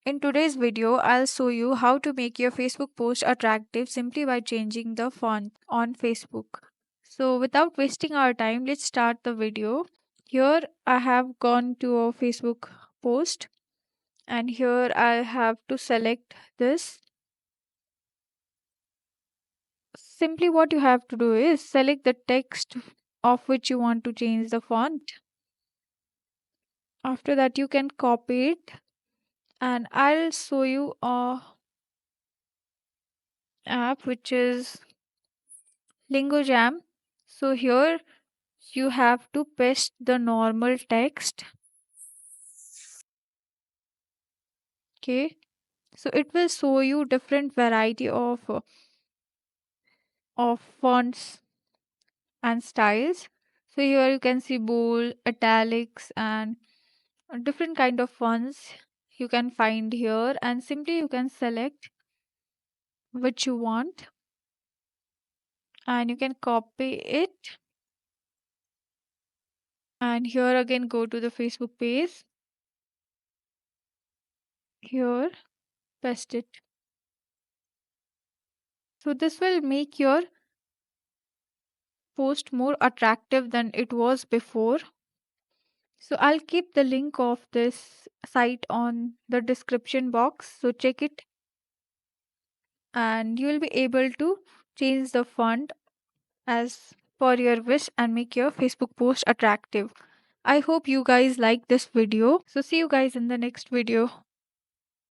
In today's video, I'll show you how to make your Facebook post attractive simply by changing the font on Facebook. So without wasting our time, let's start the video. Here I have gone to a Facebook post and here I have to select this. Simply what you have to do is select the text of which you want to change the font. After that you can copy it and I'll show you a app which is LingoJam. So here you have to paste the normal text. Okay. So it will show you different variety of fonts and styles. So here you can see bold, italics and different kind of fonts you can find here and simply you can select which you want and you can copy it and here again go to the Facebook page. Here paste it. So this will make your post more attractive than it was before. So I'll keep the link of this site on the description box. So check it and you will be able to change the font as per your wish and make your Facebook post attractive. I hope you guys like this video. So see you guys in the next video.